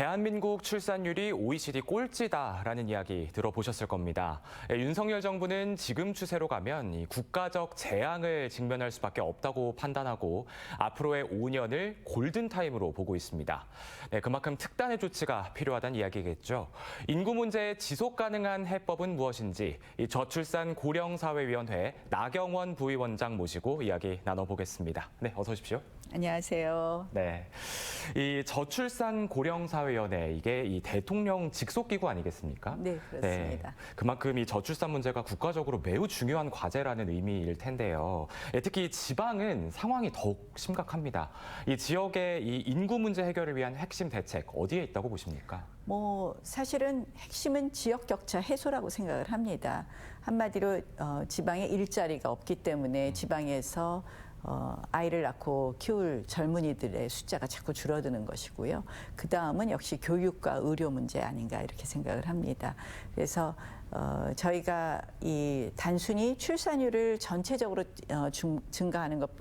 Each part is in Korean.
대한민국 출산율이 OECD 꼴찌다라는 이야기 들어보셨을 겁니다. 윤석열 정부는 지금 추세로 가면 이 국가적 재앙을 직면할 수밖에 없다고 판단하고 앞으로의 5년을 골든타임으로 보고 있습니다. 그만큼 특단의 조치가 필요하다는 이야기겠죠. 인구 문제의 지속 가능한 해법은 무엇인지 이 저출산 고령사회위원회 나경원 부위원장 모시고 이야기 나눠보겠습니다. 네, 어서 오십시오. 안녕하세요. 네, 이 저출산 고령사회위원회 이게 이 대통령 직속기구 아니겠습니까? 네, 그렇습니다. 네, 그만큼 이 저출산 문제가 국가적으로 매우 중요한 과제라는 의미일 텐데요. 특히 지방은 상황이 더욱 심각합니다. 이 지역의 이 인구 문제 해결을 위한 핵심 대책 어디에 있다고 보십니까? 사실은 핵심은 지역 격차 해소라고 생각을 합니다. 한마디로 지방에 일자리가 없기 때문에 지방에서 아이를 낳고 키울 젊은이들의 숫자가 자꾸 줄어드는 것이고요. 그 다음은 역시 교육과 의료 문제 아닌가 이렇게 생각을 합니다. 그래서 저희가 이 단순히 출산율을 전체적으로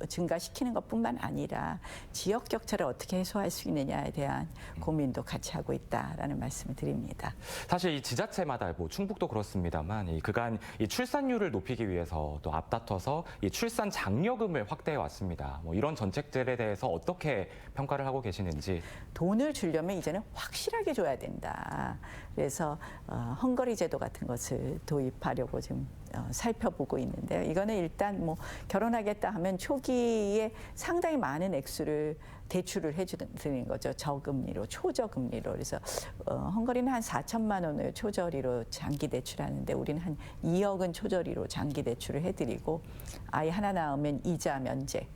증가시키는 것뿐만 아니라 지역 격차를 어떻게 해소할 수 있느냐에 대한 고민도 같이 하고 있다라는 말씀을 드립니다. 사실 이 지자체마다 충북도 그렇습니다만 이 그간 이 출산율을 높이기 위해서 또 앞다퉈서 이 출산 장려금을 확대해 왔습니다. 이런 정책들에 대해서 어떻게 평가를 하고 계시는지. 돈을 주려면 이제는 확실하게 줘야 된다. 그래서 헝거리 제도 같은 것을 도입하려고 지금 살펴보고 있는데요. 이거는 일단 결혼하겠다 하면 초기에 상당히 많은 액수를 대출을 해주는 거죠. 저금리로, 초저금리로. 그래서 헝거리는 한 4천만 원을 초저리로 장기 대출하는데 우리는 한 2억은 초저리로 장기 대출을 해드리고 아이 하나 낳으면 이자 면제,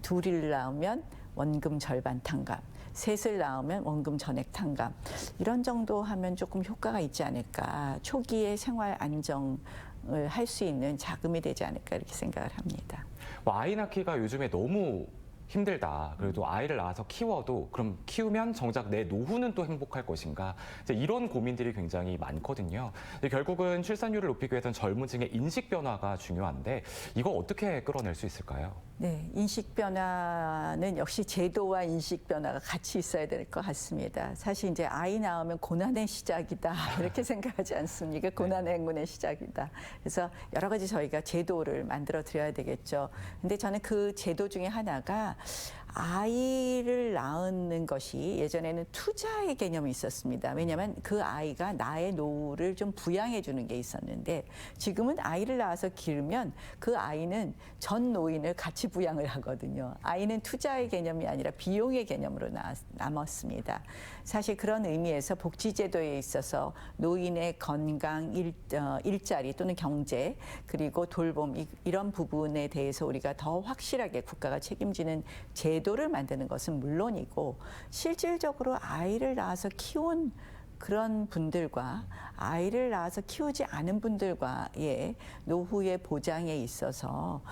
둘을 낳으면 원금 절반 탕감, 셋을 낳으면 원금 전액 탕감. 이런 정도 하면 조금 효과가 있지 않을까. 초기에 생활 안정을 할 수 있는 자금이 되지 않을까 이렇게 생각을 합니다. 아이 낳기가 요즘에 너무 힘들다. 그래도 아이를 낳아서 키워도 그럼 키우면 정작 내 노후는 또 행복할 것인가. 이런 고민들이 굉장히 많거든요. 결국은 출산율을 높이기 위해서는 젊은 층의 인식 변화가 중요한데 이거 어떻게 끌어낼 수 있을까요? 네, 인식 변화는 역시 제도와 인식 변화가 같이 있어야 될 것 같습니다. 사실 이제 아이 낳으면 고난의 시작이다 이렇게 생각하지 않습니까? 고난의 행군의 시작이다. 그래서 여러 가지 저희가 제도를 만들어 드려야 되겠죠. 근데 저는 그 제도 중에 하나가 아이를 낳는 것이 예전에는 투자의 개념이 있었습니다. 왜냐하면 그 아이가 나의 노후를 좀 부양해 주는 게 있었는데 지금은 아이를 낳아서 기르면 그 아이는 전 노인을 같이 부양을 하거든요. 아이는 투자의 개념이 아니라 비용의 개념으로 남았습니다. 사실 그런 의미에서 복지제도에 있어서 노인의 건강, 일자리 또는 경제 그리고 돌봄 이런 부분에 대해서 우리가 더 확실하게 국가가 책임지는 제도를 만드는 것은 물론이고 실질적으로 아이를 낳아서 키운 그런 분들과 아이를 낳아서 키우지 않은 분들과의 노후의 보장에 있어서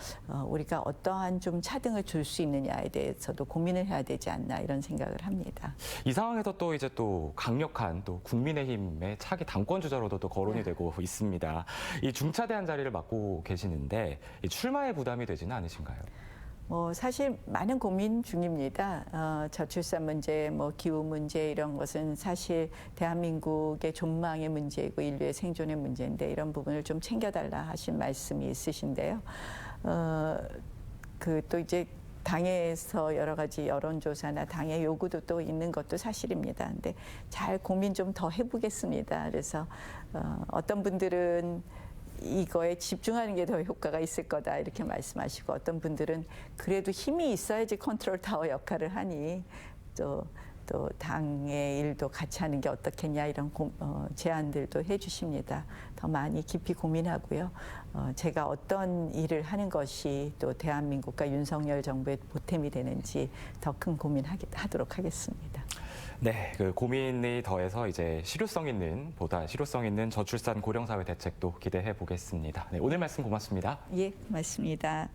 우리가 어떠한 좀 차등을 줄 수 있느냐에 대해서도 고민을 해야 되지 않나 이런 생각을 합니다. 이 상황에서 또 이제 또 강력한 또 국민의힘의 차기 당권 주자로도 또 거론이 되고 있습니다. 이 중차대한 자리를 맡고 계시는데 이 출마의 부담이 되지는 않으신가요? 사실 많은 고민 중입니다. 저출산 문제, 기후 문제 이런 것은 사실 대한민국의 존망의 문제이고 인류의 생존의 문제인데 이런 부분을 좀 챙겨달라 하신 말씀이 있으신데요. 또 이제 당에서 여러 가지 여론조사나 당의 요구도 또 있는 것도 사실입니다. 근데 잘 고민 좀 더 해보겠습니다. 그래서 어떤 분들은 이거에 집중하는 게 더 효과가 있을 거다 이렇게 말씀하시고 어떤 분들은 그래도 힘이 있어야지 컨트롤 타워 역할을 하니 또 당의 일도 같이 하는 게 어떻겠냐 이런 제안들도 해주십니다. 더 많이 깊이 고민하고요. 제가 어떤 일을 하는 것이 또 대한민국과 윤석열 정부의 보탬이 되는지 더 큰 고민하도록 하겠습니다. 네, 그 고민이 더해서 이제 보다 실효성 있는 저출산 고령사회 대책도 기대해 보겠습니다. 네, 오늘 말씀 고맙습니다. 예, 고맙습니다.